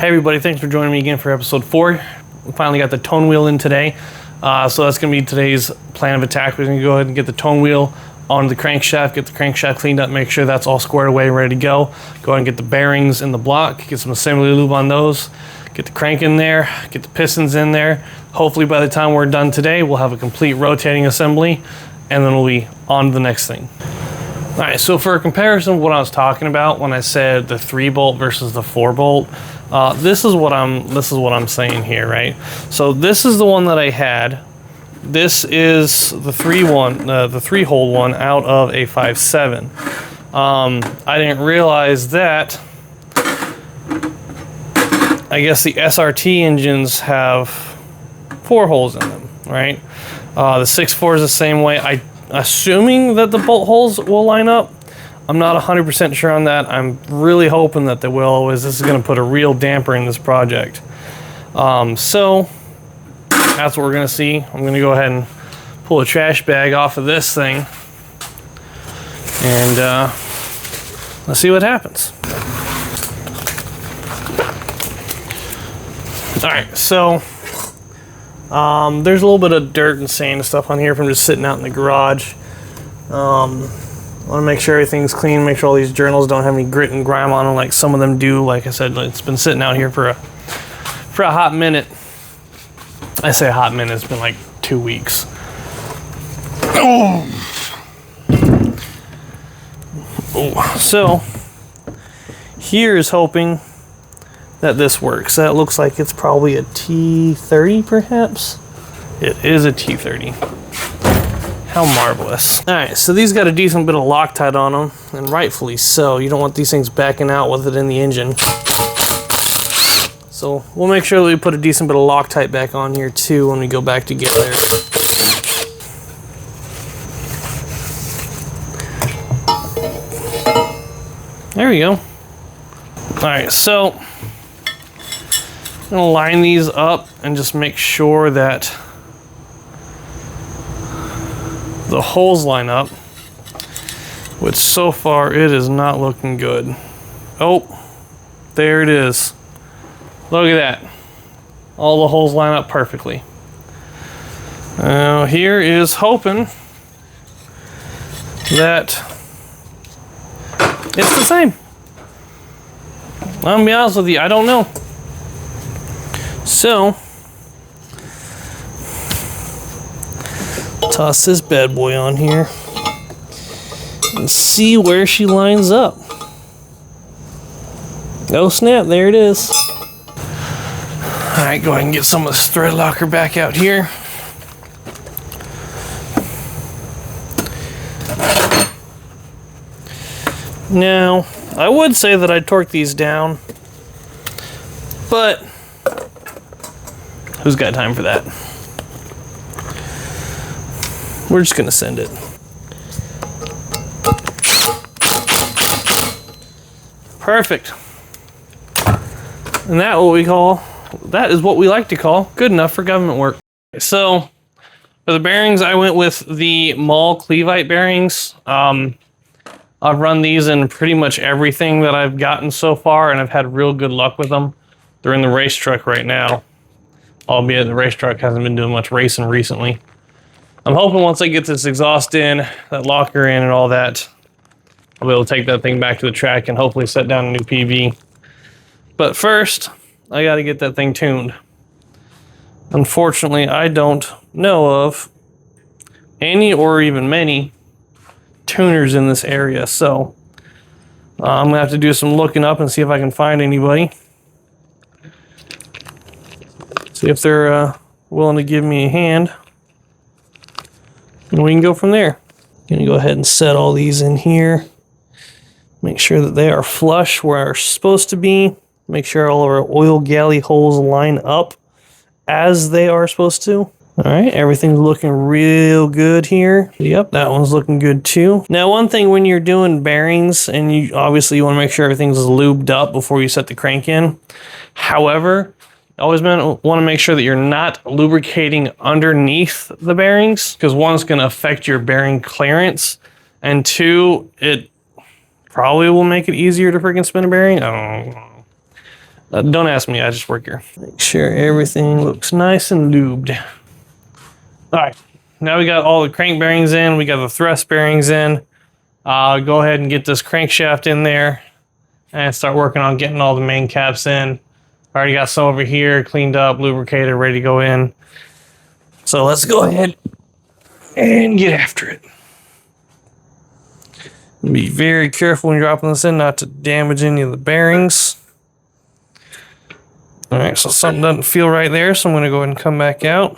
Hey everybody, thanks for joining me again for episode 4. We finally got the tone wheel in today. So that's going to be today's plan of attack. We're going to go ahead and get the tone wheel onto the crankshaft, get the crankshaft cleaned up, make sure that's all squared away, ready to go. Go ahead and get the bearings in the block, get some assembly lube on those, get the crank in there, get the pistons in there. Hopefully by the time we're done today, we'll have a complete rotating assembly, and then we'll be on to the next thing. All right, so for a comparison of what I was talking about when I said the 3-bolt versus the 4-bolt, this is what I'm saying here, right? So this is the one that I had. This is the 3-hole one out of a 5.7. I didn't realize that. I guess the SRT engines have 4 holes in them, right? The 6.4 is the same way. Assuming that the bolt holes will line up. I'm not 100% sure on that. I'm really hoping that they will, as this is going to put a real damper in this project. So that's what we're going to see. I'm going to go ahead and pull a trash bag off of this thing, and let's see what happens. All right, so there's a little bit of dirt and sand and stuff on here from just sitting out in the garage. I want to make sure everything's clean, make sure all these journals don't have any grit and grime on them like some of them do. Like I said, it's been sitting out here for a hot minute. I say a hot minute, it's been like 2 weeks. So here's hoping that this works. That looks like it's probably a T30 perhaps. It is a T30. How marvelous. All right, so these got a decent bit of Loctite on them, and rightfully so. You don't want these things backing out with it in the engine. So we'll make sure that we put a decent bit of Loctite back on here too when we go back together. There we go. All right, so I'm gonna line these up and just make sure that the holes line up, which so far it is not looking good. Oh, there it is. Look at that. All the holes line up perfectly. Now here is hoping that it's the same. I'm gonna be honest with you, I don't know. So toss this bad boy on here and see where she lines up. Oh snap, there it is. All right, go ahead and get some of this thread locker back out here. Now, I would say that I'd torque these down, but who's got time for that? We're just gonna send it. Perfect. And that is what we like to call good enough for government work. So for the bearings, I went with the Mall Cleveite bearings. I've run these in pretty much everything that I've gotten so far, and I've had real good luck with them. They're in the race truck right now, albeit the race truck hasn't been doing much racing recently. I'm hoping once I get this exhaust in, that locker in and all that, I'll be able to take that thing back to the track and hopefully set down a new PV. But first, I gotta get that thing tuned. Unfortunately, I don't know of any or even many tuners in this area, so I'm gonna have to do some looking up and see if I can find anybody. See if they're willing to give me a hand. And we can go from there. Gonna go ahead and set all these in here. Make sure that they are flush where they're supposed to be. Make sure all of our oil galley holes line up as they are supposed to. All right, everything's looking real good here. Yep, that one's looking good too. Now, one thing when you're doing bearings, and you obviously want to make sure everything's lubed up before you set the crank in. However, always want to make sure that you're not lubricating underneath the bearings, because one, it's going to affect your bearing clearance, and two, it probably will make it easier to freaking spin a bearing. I don't know. Don't ask me, I just work here. Make sure everything looks nice and lubed. All right, now we got all the crank bearings in, we got the thrust bearings in. Go ahead and get this crankshaft in there and start working on getting all the main caps in. Already got some over here cleaned up, lubricated, ready to go in. So let's go ahead and get after it. Be very careful when you're dropping this in not to damage any of the bearings. All right, so something doesn't feel right there, so I'm going to go ahead and come back out.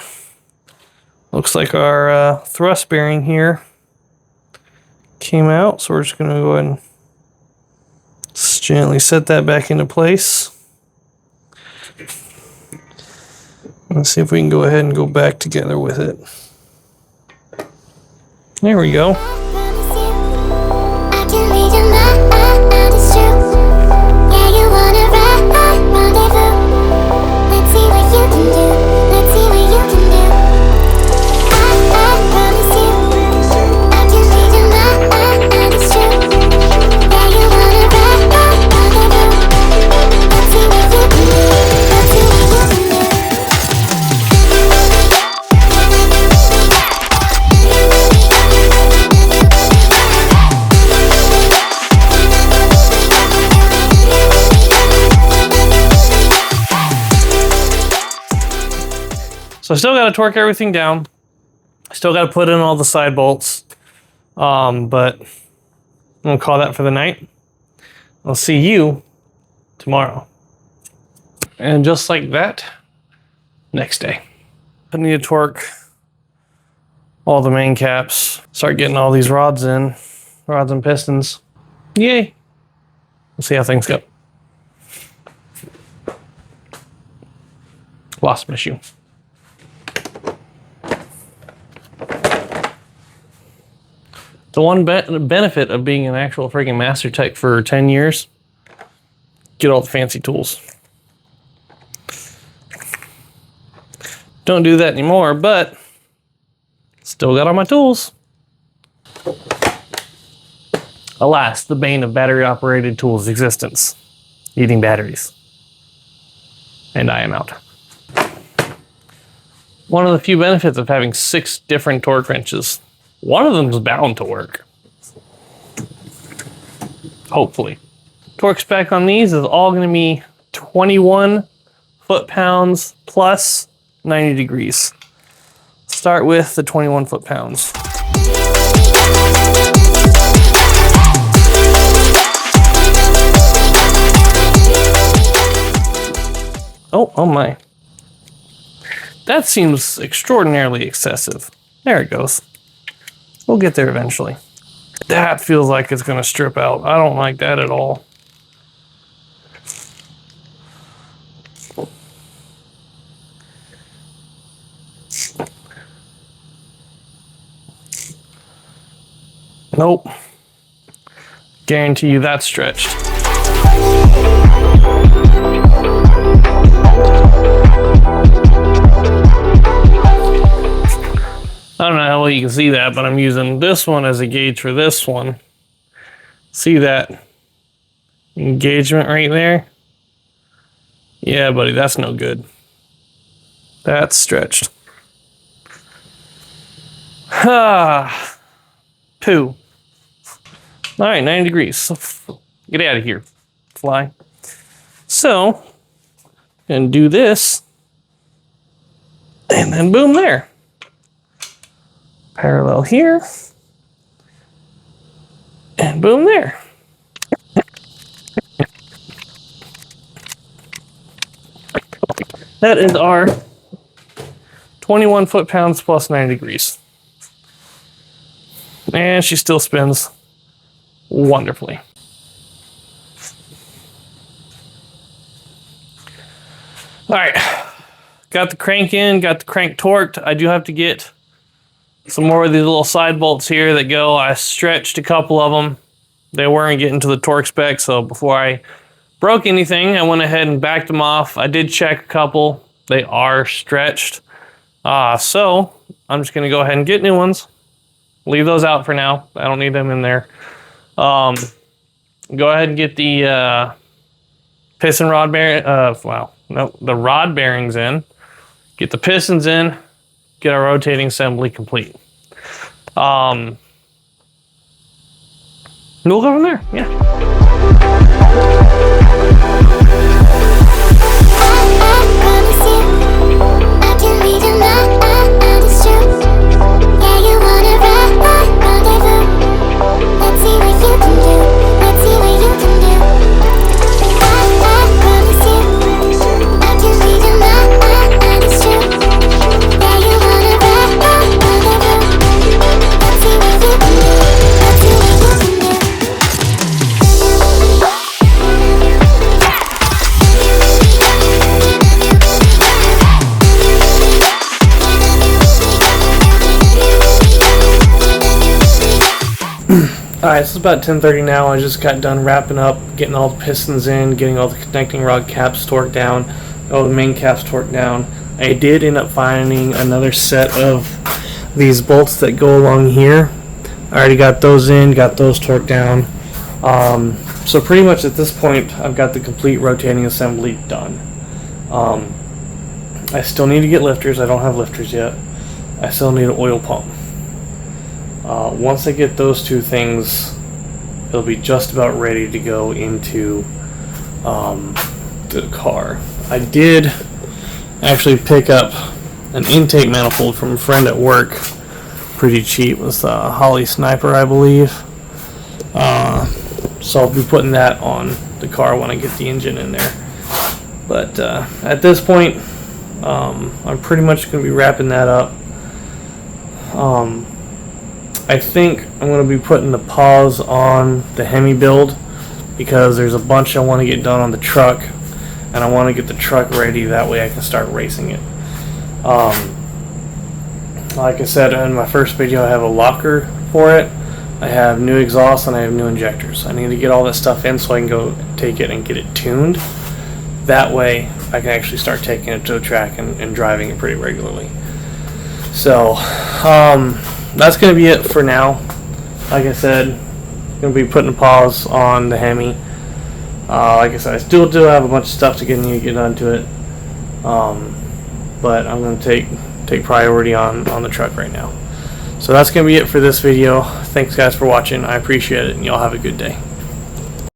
Looks like our thrust bearing here came out, so we're just going to go ahead and just gently set that back into place. Let's see if we can go ahead and go back together with it. There we go. So I still got to torque everything down. I still got to put in all the side bolts. But I'm going to call that for the night. I'll see you tomorrow. And just like that, next day. I need to torque all the main caps. Start getting all these rods in. Rods and pistons. Yay. We'll see how things go. Lost my shoe. The one benefit of being an actual freaking master tech for 10 years, get all the fancy tools. Don't do that anymore, but still got all my tools. Alas, the bane of battery-operated tools' existence. Eating batteries. And I am out. One of the few benefits of having 6 different torque wrenches. One of them is bound to work. Hopefully. Torque spec on these is all going to be 21 foot-pounds plus 90 degrees. Start with the 21 foot-pounds. Oh my. That seems extraordinarily excessive. There it goes. We'll get there eventually. That feels like it's going to strip out. I don't like that at all. Nope. Guarantee you that's stretched. I don't know how well you can see that, but I'm using this one as a gauge for this one. See that engagement right there? Yeah, buddy, that's no good. That's stretched. Ah, poo. All right, 90 degrees. Get out of here, fly. So, gonna do this, and then boom, there. Parallel here, and boom there. That is our 21 foot-pounds plus 90 degrees. And she still spins wonderfully. All right, got the crank in, got the crank torqued. I do have to get some more of these little side bolts here that go. I stretched a couple of them. They weren't getting to the torque spec, so before I broke anything, I went ahead and backed them off. I did check a couple. They are stretched. So I'm just going to go ahead and get new ones. Leave those out for now. I don't need them in there. Go ahead and get the piston rod bearing, the rod bearings in, get the pistons in, get our rotating assembly complete. We'll go from there, yeah. Alright, so it's about 10:30 now. I just got done wrapping up, getting all the pistons in, getting all the connecting rod caps torqued down, all the main caps torqued down. I did end up finding another set of these bolts that go along here. I already got those in, got those torqued down. So pretty much at this point, I've got the complete rotating assembly done. I still need to get lifters. I don't have lifters yet. I still need an oil pump. Once I get those two things, it'll be just about ready to go into the car. I did actually pick up an intake manifold from a friend at work, pretty cheap. It was the Holly Sniper, I believe. So I'll be putting that on the car when I get the engine in there. But at this point, I'm pretty much going to be wrapping that up. I think I'm going to be putting the pause on the Hemi build because there's a bunch I want to get done on the truck, and I want to get the truck ready, that way I can start racing it. Like I said in my first video, I have a locker for it, I have new exhaust, and I have new injectors. I need to get all this stuff in so I can go take it and get it tuned. That way I can actually start taking it to the track and driving it pretty regularly. So that's going to be it for now. Like I said, I'm going to be putting a pause on the Hemi. Like I said, I still do have a bunch of stuff to get done to it. But I'm going to take priority on the truck right now. So that's going to be it for this video. Thanks guys for watching. I appreciate it, and y'all have a good day.